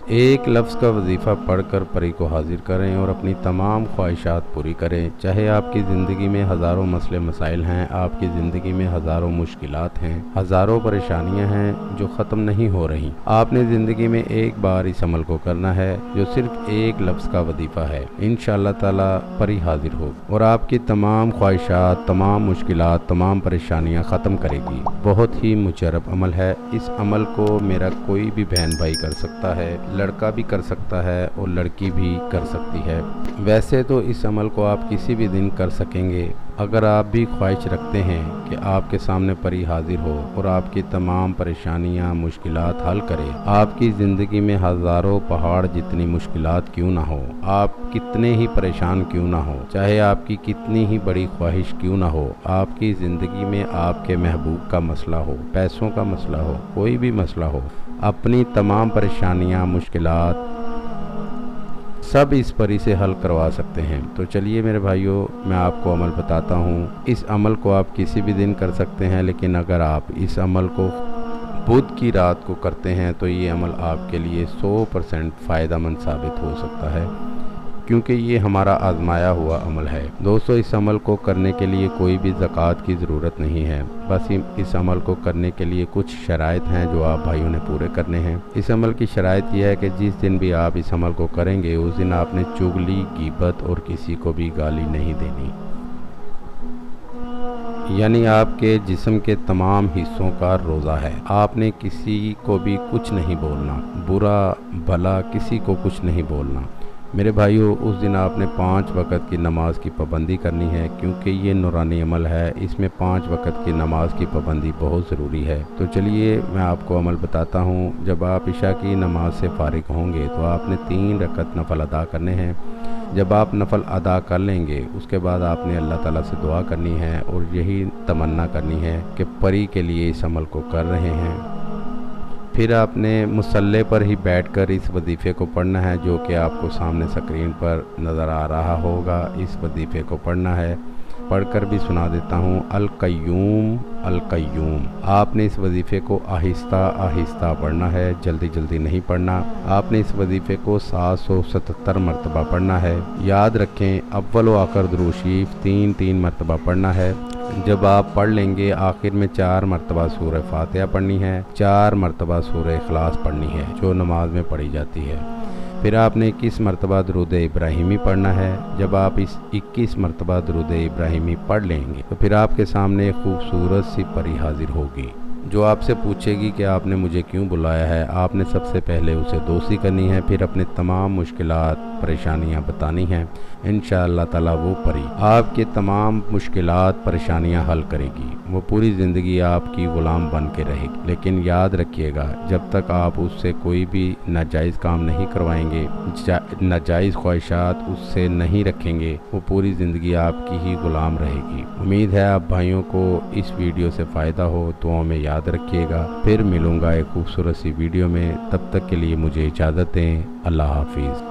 ایک لفظ کا وظیفہ پڑھ کر پری کو حاضر کریں اور اپنی تمام خواہشات پوری کریں۔ چاہے آپ کی زندگی میں ہزاروں مسئلے مسائل ہیں، آپ کی زندگی میں ہزاروں مشکلات ہیں، ہزاروں پریشانیاں ہیں جو ختم نہیں ہو رہی، آپ نے زندگی میں ایک بار اس عمل کو کرنا ہے جو صرف ایک لفظ کا وظیفہ ہے۔ انشاءاللہ تعالی پری حاضر ہوگی اور آپ کی تمام خواہشات، تمام مشکلات، تمام پریشانیاں ختم کرے گی۔ بہت ہی مجرب عمل ہے۔ اس عمل کو میرا کوئی بھی بہن بھائی کر سکتا ہے، لڑکا بھی کر سکتا ہے اور لڑکی بھی کر سکتی ہے۔ ویسے تو اس عمل کو آپ کسی بھی دن کر سکیں گے۔ اگر آپ بھی خواہش رکھتے ہیں کہ آپ کے سامنے پری حاضر ہو اور آپ کی تمام پریشانیاں، مشکلات حل کرے، آپ کی زندگی میں ہزاروں پہاڑ جتنی مشکلات کیوں نہ ہو، آپ کتنے ہی پریشان کیوں نہ ہو، چاہے آپ کی کتنی ہی بڑی خواہش کیوں نہ ہو، آپ کی زندگی میں آپ کے محبوب کا مسئلہ ہو، پیسوں کا مسئلہ ہو، کوئی بھی مسئلہ ہو، اپنی تمام پریشانیاں، مشکلات سب اس پری سے حل کروا سکتے ہیں۔ تو چلیے میرے بھائیوں، میں آپ کو عمل بتاتا ہوں۔ اس عمل کو آپ کسی بھی دن کر سکتے ہیں، لیکن اگر آپ اس عمل کو بدھ کی رات کو کرتے ہیں تو یہ عمل آپ کے لیے 100% فائدہ مند ثابت ہو سکتا ہے، کیونکہ یہ ہمارا آزمایا ہوا عمل ہے۔ دوستو، اس عمل کو کرنے کے لیے کوئی بھی زکوٰۃ کی ضرورت نہیں ہے، بس اس عمل کو کرنے کے لیے کچھ شرائط ہیں جو آپ بھائیوں نے پورے کرنے ہیں۔ اس عمل کی شرائط یہ ہے کہ جس دن بھی آپ اس عمل کو کریں گے، اس دن آپ نے چغلی، غیبت اور کسی کو بھی گالی نہیں دینی۔ یعنی آپ کے جسم کے تمام حصوں کا روزہ ہے، آپ نے کسی کو بھی کچھ نہیں بولنا، برا بھلا کسی کو کچھ نہیں بولنا۔ میرے بھائیوں، اس دن آپ نے 5 وقت کی نماز کی پابندی کرنی ہے، کیونکہ یہ نورانی عمل ہے، اس میں 5 وقت کی نماز کی پابندی بہت ضروری ہے۔ تو چلیے میں آپ کو عمل بتاتا ہوں۔ جب آپ عشاء کی نماز سے فارغ ہوں گے تو آپ نے 3 رکعت نفل ادا کرنے ہیں۔ جب آپ نفل ادا کر لیں گے، اس کے بعد آپ نے اللہ تعالیٰ سے دعا کرنی ہے اور یہی تمنا کرنی ہے کہ پری کے لیے اس عمل کو کر رہے ہیں۔ پھر آپ نے مصلی پر ہی بیٹھ کر اس وظیفے کو پڑھنا ہے، جو کہ آپ کو سامنے اسکرین پر نظر آ رہا ہوگا۔ اس وظیفے کو پڑھنا ہے، پڑھ کر بھی سنا دیتا ہوں۔ القیوم القیوم۔ آپ نے اس وظیفے کو آہستہ آہستہ پڑھنا ہے، جلدی جلدی نہیں پڑھنا۔ آپ نے اس وظیفے کو 777 مرتبہ پڑھنا ہے۔ یاد رکھیں، اول و آخر درود شریف 3 مرتبہ پڑھنا ہے۔ جب آپ پڑھ لیں گے، آخر میں 4 مرتبہ سورہ فاتحہ پڑھنی ہے، 4 مرتبہ سورہ اخلاص پڑھنی ہے، جو نماز میں پڑھی جاتی ہے۔ پھر آپ نے 21 مرتبہ درود ابراہیمی پڑھنا ہے۔ جب آپ اس 21 مرتبہ درود ابراہیمی پڑھ لیں گے تو پھر آپ کے سامنے ایک خوبصورت سی پری حاضر ہوگی، جو آپ سے پوچھے گی کہ آپ نے مجھے کیوں بلایا ہے۔ آپ نے سب سے پہلے اسے دوستی کرنی ہے، پھر اپنے تمام مشکلات، پریشانیاں بتانی ہیں۔ انشاءاللہ تعالیٰ وہ پری آپ کے تمام مشکلات، پریشانیاں حل کرے گی۔ وہ پوری زندگی آپ کی غلام بن کے رہے گی، لیکن یاد رکھیے گا، جب تک آپ اس سے کوئی بھی ناجائز کام نہیں کروائیں گے، ناجائز خواہشات اس سے نہیں رکھیں گے، وہ پوری زندگی آپ کی ہی غلام رہے گی۔ امید ہے آپ بھائیوں کو اس ویڈیو سے فائدہ ہو، دعاؤں میں یاد رکھیے گا۔ پھر ملوں گا ایک خوبصورت سی ویڈیو میں، تب تک کے لیے مجھے اجازت دیں۔ اللہ حافظ۔